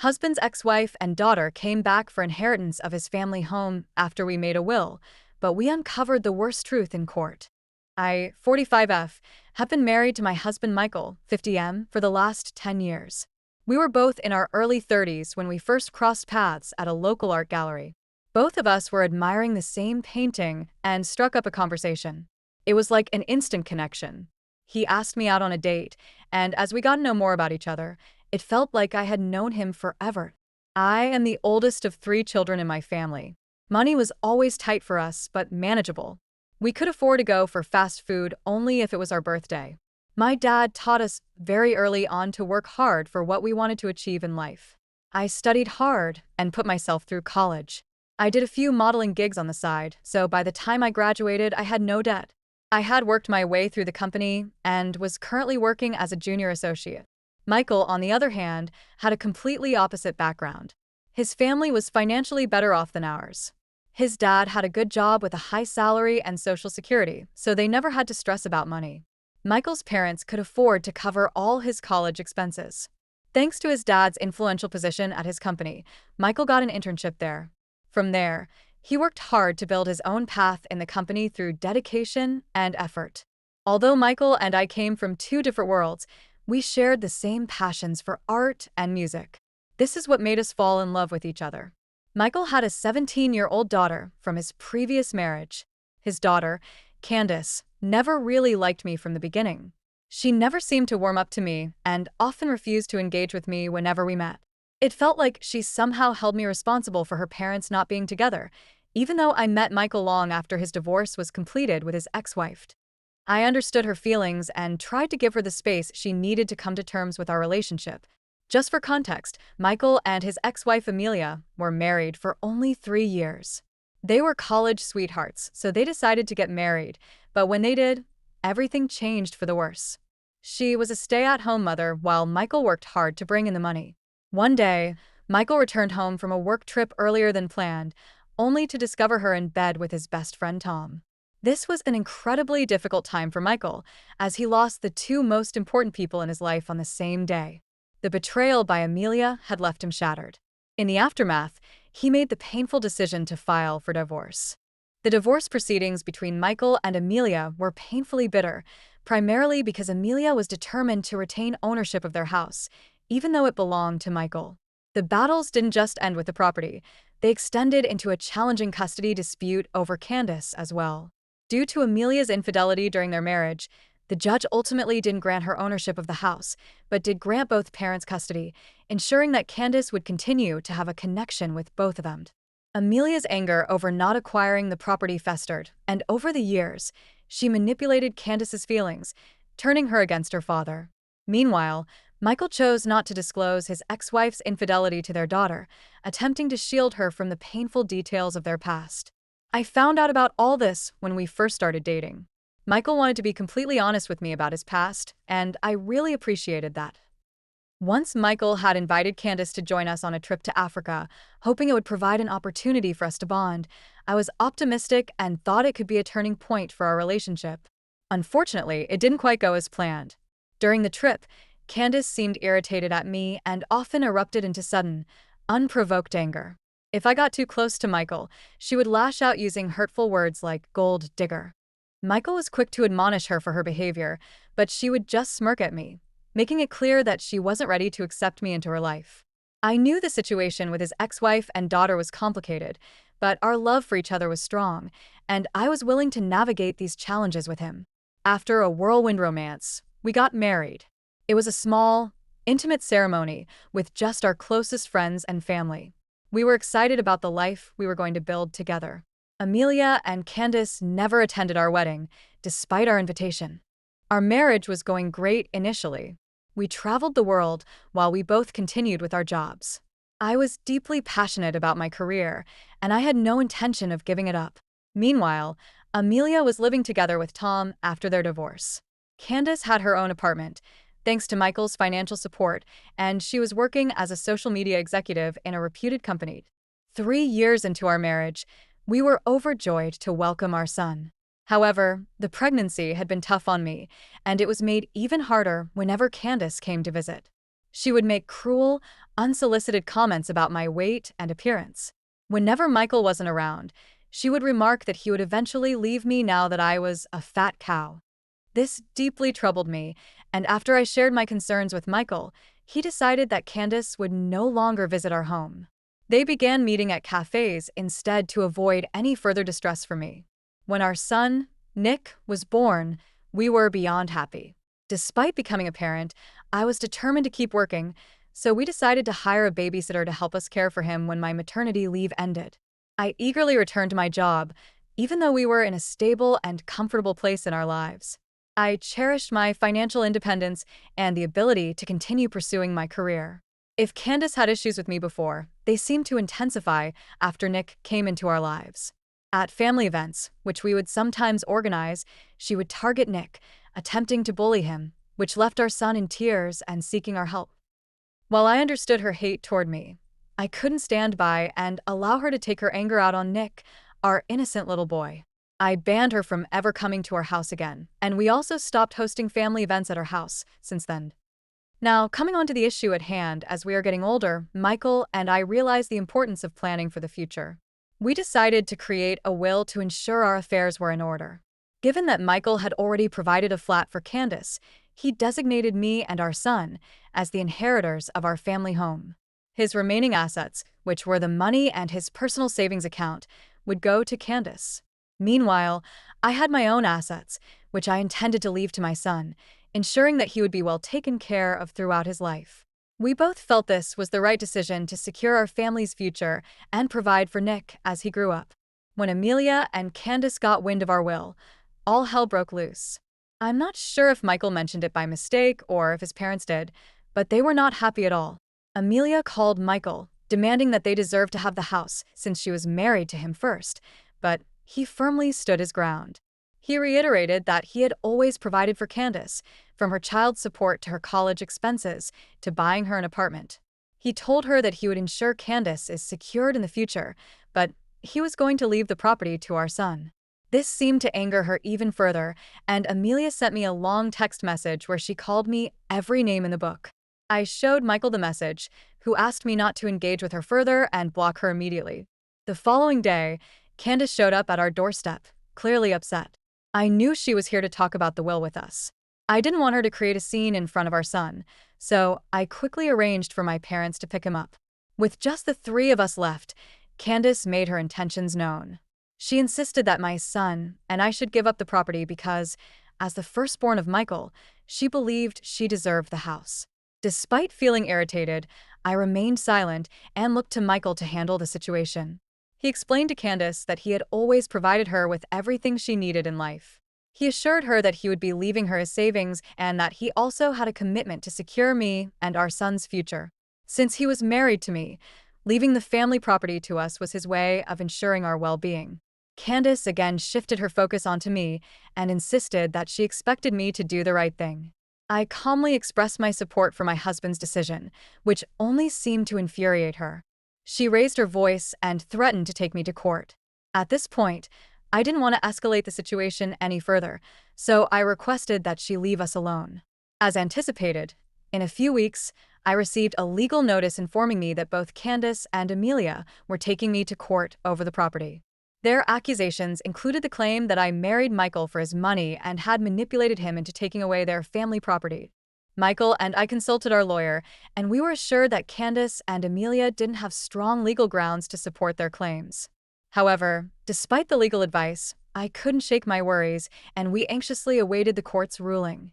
Husband's ex-wife and daughter came back for inheritance of his family home after we made a will, but we uncovered the worst truth in court. I, 45F, have been married to my husband Michael, 50M, for the last 10 years. We were both in our early 30s when we first crossed paths at a local art gallery. Both of us were admiring the same painting and struck up a conversation. It was like an instant connection. He asked me out on a date, and as we got to know more about each other, it felt like I had known him forever. I am the oldest of 3 children in my family. Money was always tight for us, but manageable. We could afford to go for fast food only if it was our birthday. My dad taught us very early on to work hard for what we wanted to achieve in life. I studied hard and put myself through college. I did a few modeling gigs on the side, so by the time I graduated, I had no debt. I had worked my way through the company and was currently working as a junior associate. Michael, on the other hand, had a completely opposite background. His family was financially better off than ours. His dad had a good job with a high salary and Social Security, so they never had to stress about money. Michael's parents could afford to cover all his college expenses. Thanks to his dad's influential position at his company, Michael got an internship there. From there, he worked hard to build his own path in the company through dedication and effort. Although Michael and I came from 2 different worlds, we shared the same passions for art and music. This is what made us fall in love with each other. Michael had a 17-year-old daughter from his previous marriage. His daughter, Candace, never really liked me from the beginning. She never seemed to warm up to me and often refused to engage with me whenever we met. It felt like she somehow held me responsible for her parents not being together, even though I met Michael long after his divorce was completed with his ex-wife. I understood her feelings and tried to give her the space she needed to come to terms with our relationship. Just for context, Michael and his ex-wife Amelia were married for only 3 years. They were college sweethearts, so they decided to get married, but when they did, everything changed for the worse. She was a stay-at-home mother while Michael worked hard to bring in the money. One day, Michael returned home from a work trip earlier than planned, only to discover her in bed with his best friend Tom. This was an incredibly difficult time for Michael, as he lost the 2 most important people in his life on the same day. The betrayal by Amelia had left him shattered. In the aftermath, he made the painful decision to file for divorce. The divorce proceedings between Michael and Amelia were painfully bitter, primarily because Amelia was determined to retain ownership of their house, even though it belonged to Michael. The battles didn't just end with the property, they extended into a challenging custody dispute over Candace as well. Due to Amelia's infidelity during their marriage, the judge ultimately didn't grant her ownership of the house, but did grant both parents custody, ensuring that Candace would continue to have a connection with both of them. Amelia's anger over not acquiring the property festered, and over the years, she manipulated Candace's feelings, turning her against her father. Meanwhile, Michael chose not to disclose his ex-wife's infidelity to their daughter, attempting to shield her from the painful details of their past. I found out about all this when we first started dating. Michael wanted to be completely honest with me about his past, and I really appreciated that. Once Michael had invited Candace to join us on a trip to Africa, hoping it would provide an opportunity for us to bond, I was optimistic and thought it could be a turning point for our relationship. Unfortunately, it didn't quite go as planned. During the trip, Candace seemed irritated at me and often erupted into sudden, unprovoked anger. If I got too close to Michael, she would lash out using hurtful words like gold digger. Michael was quick to admonish her for her behavior, but she would just smirk at me, making it clear that she wasn't ready to accept me into her life. I knew the situation with his ex-wife and daughter was complicated, but our love for each other was strong, and I was willing to navigate these challenges with him. After a whirlwind romance, we got married. It was a small, intimate ceremony with just our closest friends and family. We were excited about the life we were going to build together. Amelia and Candace never attended our wedding, despite our invitation. Our marriage was going great initially. We traveled the world while we both continued with our jobs. I was deeply passionate about my career, and I had no intention of giving it up. Meanwhile, Amelia was living together with Tom after their divorce. Candace had her own apartment, thanks to Michael's financial support, and she was working as a social media executive in a reputed company. 3 years into our marriage, we were overjoyed to welcome our son. However, the pregnancy had been tough on me, and it was made even harder whenever Candace came to visit. She would make cruel, unsolicited comments about my weight and appearance. Whenever Michael wasn't around, she would remark that he would eventually leave me now that I was a fat cow. This deeply troubled me, and after I shared my concerns with Michael, he decided that Candace would no longer visit our home. They began meeting at cafes instead to avoid any further distress for me. When our son, Nick, was born, we were beyond happy. Despite becoming a parent, I was determined to keep working, so we decided to hire a babysitter to help us care for him when my maternity leave ended. I eagerly returned to my job, even though we were in a stable and comfortable place in our lives. I cherished my financial independence and the ability to continue pursuing my career. If Candace had issues with me before, they seemed to intensify after Nick came into our lives. At family events, which we would sometimes organize, she would target Nick, attempting to bully him, which left our son in tears and seeking our help. While I understood her hate toward me, I couldn't stand by and allow her to take her anger out on Nick, our innocent little boy. I banned her from ever coming to our house again, and we also stopped hosting family events at our house since then. Now, coming on to the issue at hand, as we are getting older, Michael and I realized the importance of planning for the future. We decided to create a will to ensure our affairs were in order. Given that Michael had already provided a flat for Candace, he designated me and our son as the inheritors of our family home. His remaining assets, which were the money and his personal savings account, would go to Candace. Meanwhile, I had my own assets, which I intended to leave to my son, ensuring that he would be well taken care of throughout his life. We both felt this was the right decision to secure our family's future and provide for Nick as he grew up. When Amelia and Candace got wind of our will, all hell broke loose. I'm not sure if Michael mentioned it by mistake or if his parents did, but they were not happy at all. Amelia called Michael, demanding that they deserved to have the house since she was married to him first, but he firmly stood his ground. He reiterated that he had always provided for Candace, from her child support to her college expenses to buying her an apartment. He told her that he would ensure Candace is secured in the future, but he was going to leave the property to our son. This seemed to anger her even further, and Amelia sent me a long text message where she called me every name in the book. I showed Michael the message, who asked me not to engage with her further and block her immediately. The following day, Candace showed up at our doorstep, clearly upset. I knew she was here to talk about the will with us. I didn't want her to create a scene in front of our son, so I quickly arranged for my parents to pick him up. With just the three of us left, Candace made her intentions known. She insisted that my son and I should give up the property because, as the firstborn of Michael, she believed she deserved the house. Despite feeling irritated, I remained silent and looked to Michael to handle the situation. He explained to Candace that he had always provided her with everything she needed in life. He assured her that he would be leaving her his savings and that he also had a commitment to secure me and our son's future. Since he was married to me, leaving the family property to us was his way of ensuring our well-being. Candace again shifted her focus onto me and insisted that she expected me to do the right thing. I calmly expressed my support for my husband's decision, which only seemed to infuriate her. She raised her voice and threatened to take me to court. At this point, I didn't want to escalate the situation any further, so I requested that she leave us alone. As anticipated, in a few weeks, I received a legal notice informing me that both Candace and Amelia were taking me to court over the property. Their accusations included the claim that I married Michael for his money and had manipulated him into taking away their family property. Michael and I consulted our lawyer, and we were assured that Candace and Amelia didn't have strong legal grounds to support their claims. However, despite the legal advice, I couldn't shake my worries, and we anxiously awaited the court's ruling.